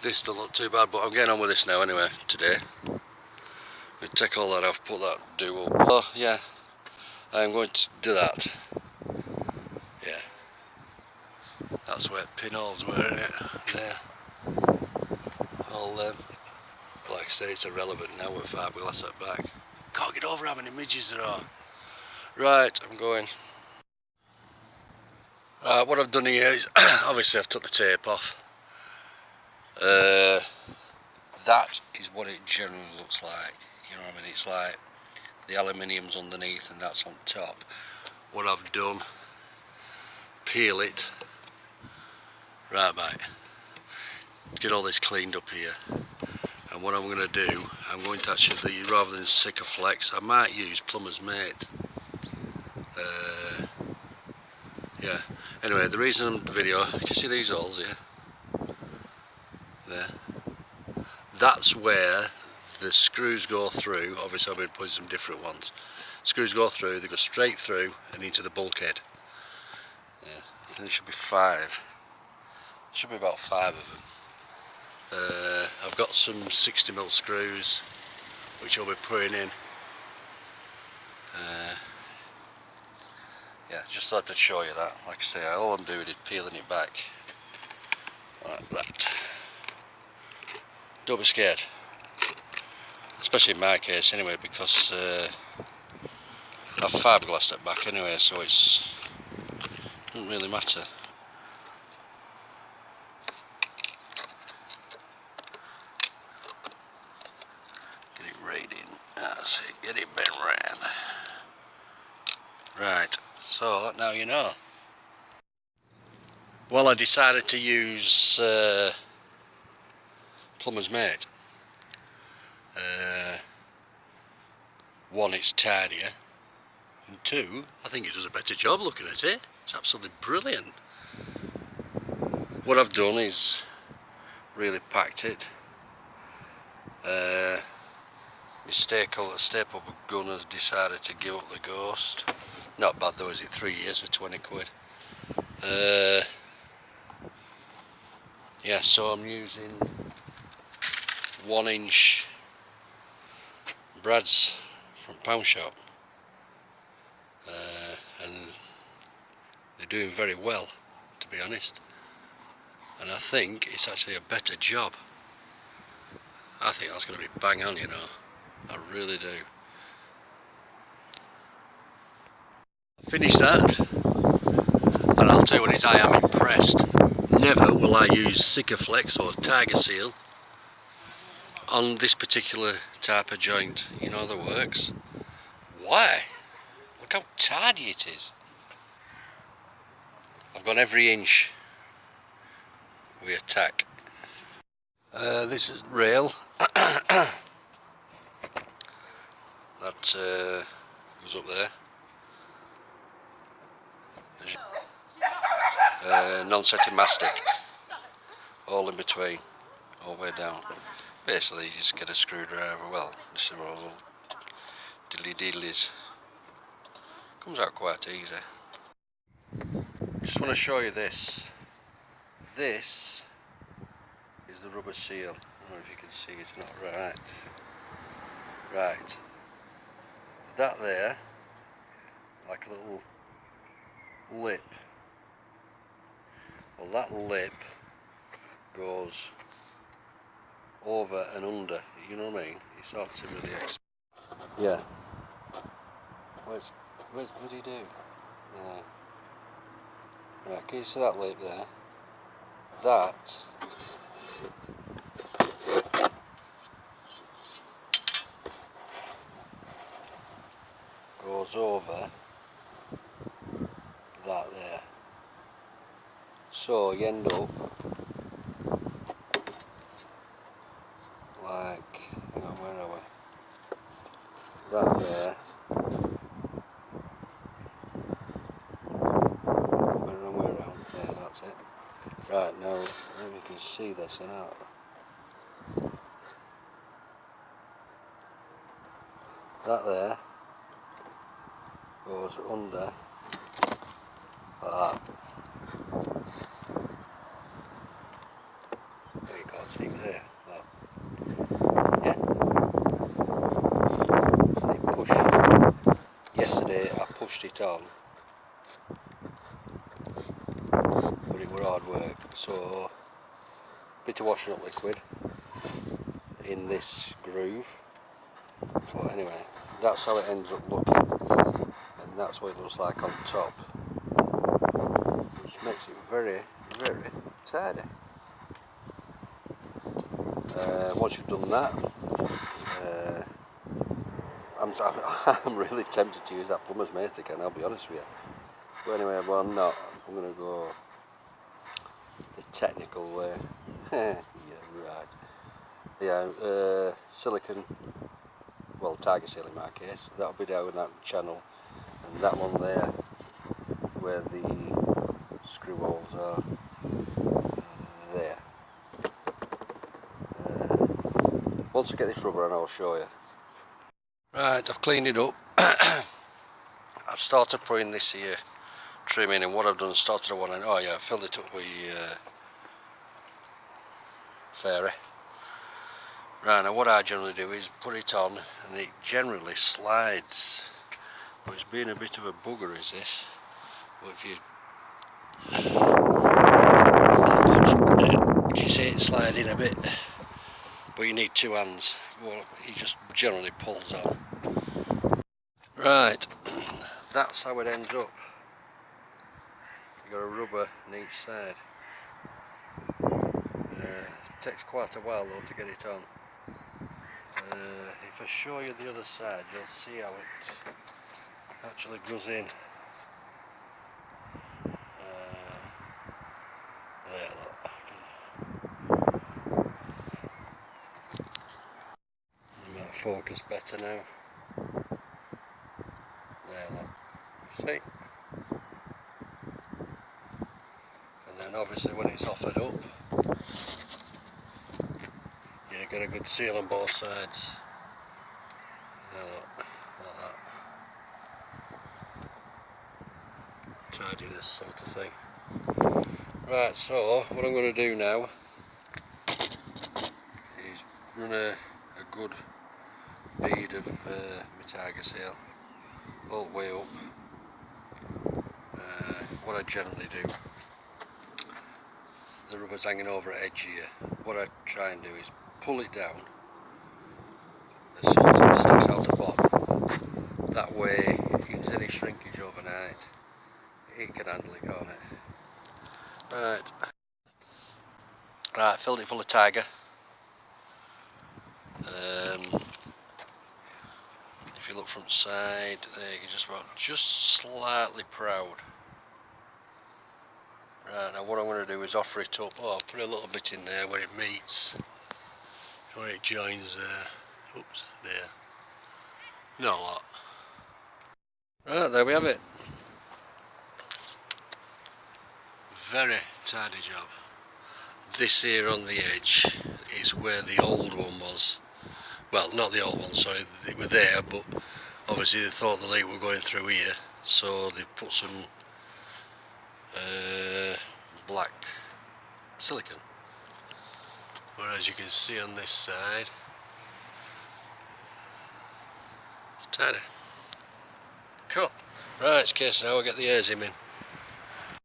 This doesn't look too bad, but I'm getting on with this now anyway, today. We take all that off, put that do up. Oh yeah, I'm going to do that. Yeah. That's where pinholes were, in it? There. All them. Like I say, it's irrelevant now with fiberglass at the back. Can't get over how many midges there are. Right, I'm going. What I've done here is, obviously I've took the tape off. That is what it generally looks like. You know what I mean? It's like the aluminium's underneath and that's on top. What I've done, peel it. Right, mate. Get all this cleaned up here. And what I'm going to do, I'm going to actually, rather than Sikaflex, I might use Plumber's Mate. Yeah. Anyway, the reason I'm the video, you can see these holes here. There. That's where the screws go through. Obviously I've been putting some different ones. Screws go through, they go straight through and into the bulkhead. Yeah, I think there should be 5. There should be about 5 of them. I've got some 60mm screws which I'll be putting in. Yeah, just thought I'd show you that. Like I say, all I'm doing is peeling it back like that. Don't be scared, especially in my case anyway, because I've fiberglassed it back anyway, so it doesn't really matter. Get it right in. That's it, get it bent round. Right, so now you know. Well, I decided to use Plumber's Mate. One, it's tidier, and 2, I think it does a better job looking at it. It's absolutely brilliant. What I've done is really packed it. My staple gun has decided to give up the ghost. Not bad though, is it? 3 years for 20 quid. Yeah, so I'm using 1-inch brads from Pound Shop, and they're doing very well, to be honest. And I think it's actually a better job. I think that's going to be bang on, you know. I really do. I finished that, and I'll tell you what it is, I am impressed. Never will I use Sikaflex or Tiger Seal on this particular type of joint, you know, that works. Why? Look how tidy it is. I've got every inch we attack. This is rail. That goes up there. Non-setting mastic, all in between, all the way down. Basically you just get a screwdriver, well, this is all little diddly diddlies. Comes out quite easy. Just want to show you this. This is the rubber seal. I don't know if you can see, it's not right. Right. That there, like a little lip. Well, that lip goes over and under, you know what I mean? It's hard to really explain. Yeah. What do you do? Yeah. Right, can you see that lip there? That goes over that there. So you end up like, hang on, where are we? That there. Way around. Yeah, that's it. Right, now maybe you can see this or not. That there goes under like that. There you can't see that. yesterday I pushed it on, but it were hard work, so a bit of washing up liquid in this groove. But anyway, that's how it ends up looking, and that's what it looks like on top, which makes it very, very tidy. Once you've done that, I'm really tempted to use that plumber's mate again, I'll be honest with you. But anyway, well, I'm not. I'm going to go the technical way. Yeah, right. Yeah, silicon, well, tiger seal in my case. That'll be down that channel, and that one there, where the screw holes are, there. Once I get this rubber on, I'll show you. Right, I've cleaned it up. I've started putting this here trim in, and what I've done is started at one end. Oh yeah, I filled it up with fairy. Right, now what I generally do is put it on, and it generally slides. But it's been a bit of a bugger, is this? But if you see it sliding a bit, but you need two hands. Well, he just generally pulls on. Right, that's how it ends up. You've got a rubber on each side. It takes quite a while though to get it on. If I show you the other side, you'll see how it actually goes in. There, look. You might focus better now. There, look. See? And then obviously when it's offered up, you get a good seal on both sides. There, look. Like that. Tidiness sort of thing. Right, so what I'm going to do now is run a good bead of my tiger seal all the way up. What I generally do, the rubber's hanging over at edge here, what I try and do is pull it down as soon as it sticks out the bottom. That way, if there's any shrinkage overnight, it can handle it, can't it? Right, filled it full of tiger. If you look from the side, there you can just slightly proud. Right, now what I'm going to do is offer it up. Oh, I'll put a little bit in there where it meets, where it joins there. Oops, there. Not a lot. Right, there we have it. Very tidy job. This here on the edge is where the old one was. Well, not the old one, sorry, they were there, but obviously they thought the leak were going through here, so they put some black silicon. Whereas you can see on this side, it's tidy. Cool. Right, it's case now, I'll get the airs in.